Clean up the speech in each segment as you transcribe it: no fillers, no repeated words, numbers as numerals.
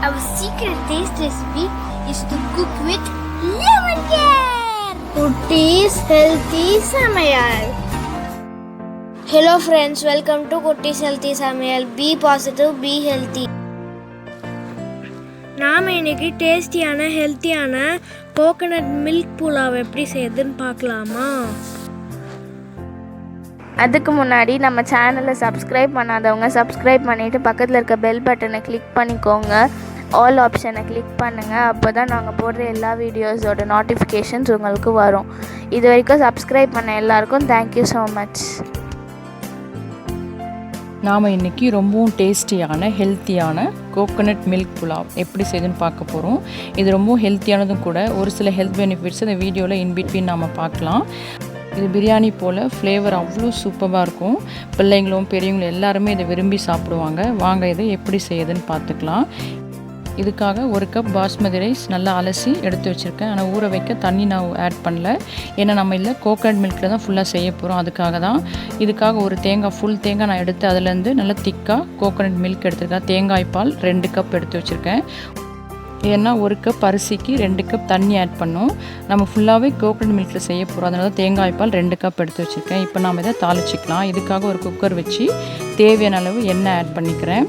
Our secret taste recipe is to cook with lemon care. Kutties Healthy Samayal. Hello friends, welcome to Kutties Healthy Samayal. Be positive, be healthy. நாம் இன்னைக்கு டேஸ்டியான ஹெல்த்தியான coconut milk pulao எப்படி செய்யுதுன்னு பார்க்கலாமா? அதுக்கு முன்னாடி நம்ம சேனலை சப்ஸ்கிரைப் பண்ணாதவங்க சப்ஸ்கிரைப் பண்ணிவிட்டு பக்கத்தில் இருக்க பெல் பட்டனை கிளிக் பண்ணிக்கோங்க. ஆல் ஆப்ஷனை கிளிக் பண்ணுங்கள். அப்போ தான் நாங்கள் போடுற எல்லா வீடியோஸோட நோட்டிஃபிகேஷன்ஸ் உங்களுக்கு வரும். இது வரைக்கும் சப்ஸ்கிரைப் பண்ண எல்லாருக்கும் தேங்க்யூ ஸோ மச். நாம் இன்றைக்கி ரொம்பவும் டேஸ்டியான ஹெல்த்தியான கோகனட் மில்க் புலாவ் எப்படி செய்யுதுன்னு பார்க்க போகிறோம். இது ரொம்பவும் ஹெல்த்தியானதும் கூட. ஒரு சில ஹெல்த் பெனிஃபிட்ஸ் இந்த வீடியோவில் இன்பிட்வீன் நாம் பார்க்கலாம். இது பிரியாணி போல் ஃப்ளேவர் அவ்வளோ சூப்பராக இருக்கும். பிள்ளைங்களும் பெரியவங்களும் எல்லாருமே இதை விரும்பி சாப்பிடுவாங்க. வாங்க இதை எப்படி செய்யுதுன்னு பார்த்துக்கலாம். இதுக்காக ஒரு கப் பாஸ்மதி ரைஸ் நல்லா அலசி எடுத்து வச்சுருக்கேன். ஆனால் ஊற வைக்க தண்ணி நான் ஆட் பண்ணல. ஏன்னா நம்ம இல்லை கோகனட் மில்கில் தான் ஃபுல்லாக செய்ய போகிறோம். அதுக்காக தான். இதுக்காக ஒரு ஃபுல் தேங்காய் நான் எடுத்து அதுலேருந்து நல்லா திக்காக கோகனட் மில்க் எடுத்துருக்கேன். தேங்காய் பால் 2 கப் எடுத்து வச்சுருக்கேன். ஏன்னா ஒரு கப் அரிசிக்கு 2 கப் தண்ணி ஆட் பண்ணோம். நம்ம ஃபுல்லாகவே கோகனட் மில்கில் செய்ய போகிறோம். அதனால தேங்காய் பால் 2 கப் எடுத்து வச்சுருக்கேன். இப்போ நாம் இதை தாளிச்சிக்கலாம். இதுக்காக ஒரு குக்கர் வச்சு தேவையான அளவு எண்ணெய் ஆட் பண்ணிக்கிறேன்.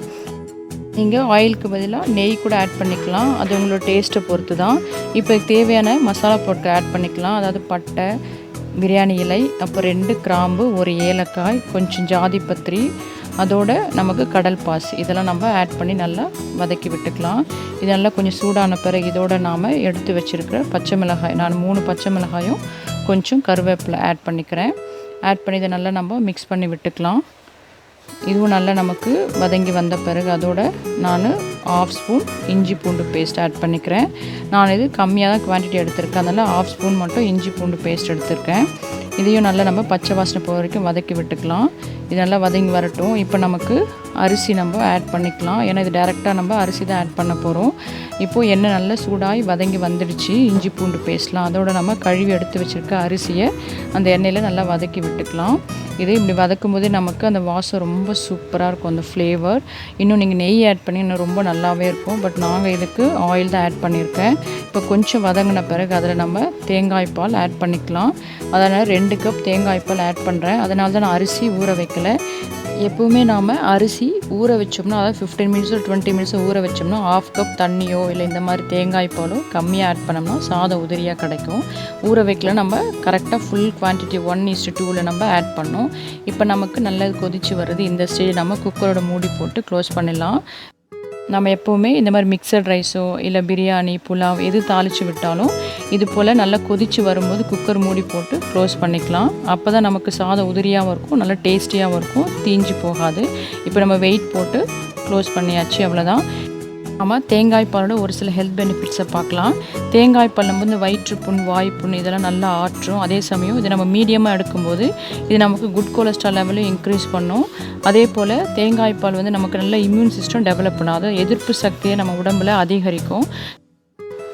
நீங்கள் ஆயிலுக்கு பதிலாக நெய் கூட ஆட் பண்ணிக்கலாம். அது உங்களோட டேஸ்ட்டை பொறுத்து தான். இப்போ தேவையான மசாலா பொருட்கள் ஆட் பண்ணிக்கலாம். அதாவது பட்டை, பிரியாணி இலை, அப்புறம் 2 கிராம்பு, 1 ஏலக்காய், கொஞ்சம் ஜாதி பத்திரி, அதோட நமக்கு கடல் பாசி, இதெல்லாம் நம்ம ஆட் பண்ணி நல்லா வதக்கி விட்டுக்கலாம். இது நல்லா கொஞ்சம் சூடான பிறகு இதோட நாம் எடுத்து வச்சுருக்கிற பச்சை மிளகாய், நான் 3 பச்சை மிளகாயும் கொஞ்சம் கருவேப்பிலை ஆட் பண்ணிக்கிறேன். ஆட் பண்ணி இதை நல்லா நம்ம மிக்ஸ் பண்ணி விட்டுக்கலாம். இதுவும் நல்லா நமக்கு வதங்கி வந்த பிறகு அதோட நான் 1/2 ஸ்பூன் இஞ்சி பூண்டு பேஸ்ட் ஆட் பண்ணிக்கிறேன். நான் இது கம்மியாக தான் குவான்டிட்டி எடுத்திருக்கேன். அதனால் 1/2 ஸ்பூன் மட்டும் இஞ்சி பூண்டு பேஸ்ட் எடுத்திருக்கேன். இதையும் நல்லா நம்ம பச்சை வாசனை போகிற வரைக்கும் வதக்கி விட்டுக்கலாம். இது நல்லா வதங்கி வரட்டும். இப்போ நமக்கு அரிசி நம்ம ஆட் பண்ணிக்கலாம். ஏன்னா இது டேரெக்டாக நம்ம அரிசி தான் ஆட் பண்ண போகிறோம். இப்போது எண்ணெய் நல்லா சூடாகி வதங்கி வந்துடுச்சு. இஞ்சி பூண்டு பேஸ்ட்லாம் அதோட நம்ம கழுவி எடுத்து வச்சுருக்க அரிசியை அந்த எண்ணெயில் நல்லா வதக்கி விட்டுக்கலாம். இது இப்படி வதக்கும் போதே நமக்கு அந்த வாசம் ரொம்ப சூப்பராக இருக்கும். அந்த ஃப்ளேவர் இன்னும் நீங்கள் நெய் ஆட் பண்ணி இன்னும் ரொம்ப நல்லாவே இருக்கும். பட் நாங்கள் இதுக்கு ஆயில் தான் ஆட் பண்ணியிருக்கேன். இப்போ கொஞ்சம் வதங்கின பிறகு அதில் நம்ம தேங்காய் பால் ஆட் பண்ணிக்கலாம். அதனால் 2 கப் தேங்காய் பால் ஆட் பண்ணுறேன். அதனால தான் நான் அரிசி ஊற வைக்கலை. எப்போவுமே நாம் அரிசி ஊற வச்சோம்னா, அதாவது 15 மினிட்ஸோ 20 மினிட்ஸோ ஊற வச்சோம்னா 1/2 கப் தண்ணியோ இல்லை இந்த மாதிரி தேங்காய் பாலோ கம்மியாக ஆட் பண்ணோம்னா சாதம் உதிரியாக கிடைக்கும். ஊற வைக்கல நம்ம கரெக்டாக ஃபுல் குவான்டிட்டி 1:2 நம்ம ஆட் பண்ணோம். இப்போ நமக்கு நல்லா கொதிச்சு வருது. இந்த ஸ்டேஜ் நம்ம குக்கரோட மூடி போட்டு க்ளோஸ் பண்ணிடலாம். நம்ம எப்போவுமே இந்த மாதிரி மிக்சட் ரைஸோ இல்லை பிரியாணி புலாவ் எது தாளித்து விட்டாலும் இது போல் நல்லா கொதித்து வரும்போது குக்கர் மூடி போட்டு க்ளோஸ் பண்ணிக்கலாம். அப்போ தான் நமக்கு சாதம் உதிரியாகவும் இருக்கும், நல்லா டேஸ்டியாகவும் இருக்கும், தீஞ்சு போகாது. இப்போ நம்ம வெயிட் போட்டு க்ளோஸ் பண்ணியாச்சு. அவ்வளோதான். நம்ம தேங்காய் பாலோட ஒரு சில ஹெல்த் பெனிஃபிட்ஸை பார்க்கலாம். தேங்காய் பால் நம்ம வந்து வயிற்றுப்புண், வாய்ப்புண் இதெல்லாம் நல்லா ஆற்றும். அதே சமயம் இது நம்ம மீடியமாக எடுக்கும்போது இது நமக்கு குட் கொலஸ்ட்ரால் லெவலும் இன்க்ரீஸ் பண்ணும். அதே போல் தேங்காய் பால் வந்து நமக்கு நல்ல இம்யூன் சிஸ்டம் டெவலப் பண்ணும். அதாவது எதிர்ப்பு சக்தியை நம்ம உடம்பில் அதிகரிக்கும்.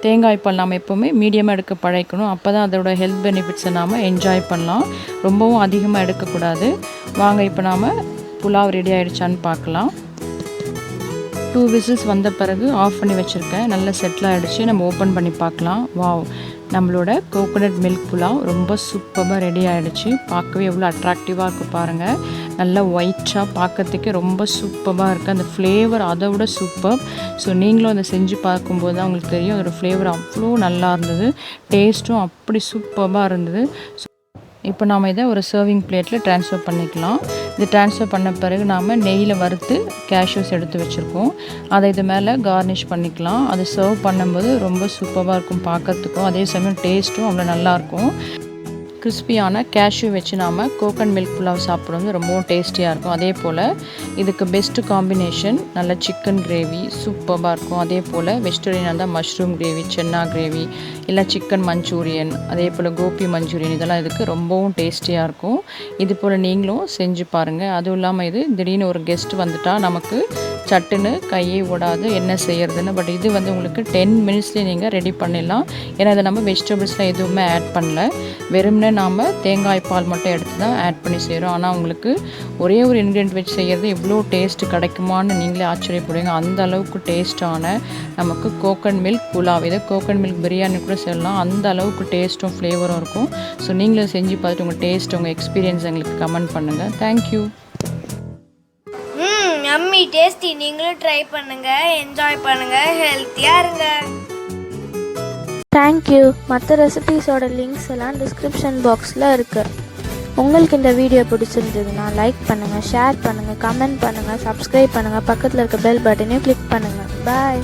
தேங்காய் பால் நாம் எப்போவுமே மீடியமாக எடுக்க பழக்கணும். அப்போ தான் அதோட ஹெல்த் பெனிஃபிட்ஸை நாம் என்ஜாய் பண்ணலாம். ரொம்பவும் அதிகமாக எடுக்கக்கூடாது. வாங்க இப்போ நாம் புலாவ் ரெடி ஆகிடுச்சான்னு பார்க்கலாம். 2 விசில்ஸ் வந்த பிறகு ஆஃப் பண்ணி வச்சுருக்கேன். நல்லா செட்டில் ஆகிடுச்சு. நம்ம ஓப்பன் பண்ணி பார்க்கலாம். வாவ், நம்மளோட கோகனட் மில்க் புலாவ் ரொம்ப சூப்பராக ரெடி ஆகிடுச்சு. பார்க்கவே எவ்வளோ அட்ராக்டிவாக இருக்குது பாருங்கள். நல்லா ஒயிட்டாக பார்க்கறதுக்கே ரொம்ப சூப்பராக இருக்குது. அந்த ஃப்ளேவர் அதை விட சூப்பர். ஸோ நீங்களும் அதை செஞ்சு பார்க்கும்போது தான் உங்களுக்கு தெரியும் அதோடய ஃப்ளேவர் அவ்வளோ நல்லா இருந்தது. டேஸ்ட்டும் அப்படி சூப்பராக இருந்தது. இப்போ நாம் இதை ஒரு சர்விங் பிளேட்டில் ட்ரான்ஸ்ஃபர் பண்ணிக்கலாம். இது ட்ரான்ஸ்ஃபர் பண்ண பிறகு நாம் நெய்யில் வறுத்து கேஷ்யூஸ் எடுத்து வச்சுருக்கோம். அதை இது மேலே கார்னிஷ் பண்ணிக்கலாம். அது சர்வ் பண்ணும்போது ரொம்ப சூப்பராக இருக்கும் பார்க்கறதுக்கும். அதே சமயம் டேஸ்ட்டும் அவ்வளோ நல்லாயிருக்கும். கிறிஸ்பியான கேஷ்யூ வச்சு நாம் கோகனட் மில்க் புலாவ் சாப்பிடுவது ரொம்பவும் டேஸ்டியாக இருக்கும். அதே போல் இதுக்கு பெஸ்ட்டு காம்பினேஷன் நல்ல சிக்கன் கிரேவி சூப்பராக இருக்கும். அதே போல் வெஜிடேரியனாக இருந்தால் மஷ்ரூம் கிரேவி, சென்னா கிரேவி, இல்லை சிக்கன் மஞ்சூரியன், அதே போல் கோபி மஞ்சூரியன், இதெல்லாம் இதுக்கு ரொம்பவும் டேஸ்டியாக இருக்கும். இது போல் நீங்களும் செஞ்சு பாருங்கள். அதுவும் இல்லாமல் இது திடீர்னு ஒரு கெஸ்ட் வந்துட்டால் நமக்கு சட்டுன்னு கையே ஓடாது என்ன செய்யறதுன்னு. பட் இது வந்து உங்களுக்கு 10 மினிட்ஸ்லேயே நீங்கள் ரெடி பண்ணிடலாம். ஏன்னா இதை நம்ம வெஜிடபிள்ஸ்லாம் எதுவுமே ஆட் பண்ணல, வெறும்னே நாம் தேங்காய் பால் மட்டும் எடுத்து தான் ஆட் பண்ணி செய்கிறோம். ஆனால் உங்களுக்கு ஒரே ஒரு இன்க்ரீடியன்ட் வச்சு செய்கிறது எவ்வளோ டேஸ்ட்டு கிடைக்குமான்னு நீங்களே ஆச்சரியப்படுவீங்க. அந்த அளவுக்கு டேஸ்ட்டான நமக்கு கோகனட் மில்க் புலாவ், இதை கோகனட் மில்க் பிரியாணி கூட சொல்லலாம். அந்த அளவுக்கு டேஸ்ட்டும் ஃப்ளேவரும் இருக்கும். ஸோ நீங்களும் செஞ்சு பார்த்துட்டு உங்கள் டேஸ்ட், உங்கள் எக்ஸ்பீரியன்ஸ் எங்களுக்கு கமெண்ட் பண்ணுங்கள். தேங்க்யூ. Yummy tasty. நீங்களும் ட்ரை பண்ணுங்க, என்ஜாய் பண்ணுங்க, ஹெல்த்தியா இருங்க. தேங்க்யூ. மற்ற ரெசிபீஸோட லிங்க்ஸ் எல்லாம் டிஸ்கிரிப்ஷன் பாக்ஸில் இருக்குது. உங்களுக்கு இந்த வீடியோ பிடிச்சிருந்ததுன்னா லைக் பண்ணுங்கள், ஷேர் பண்ணுங்கள், கமெண்ட் பண்ணுங்கள், சப்ஸ்கிரைப் பண்ணுங்கள், பக்கத்தில் இருக்க பெல் பட்டனையும் கிளிக் பண்ணுங்கள். பாய்.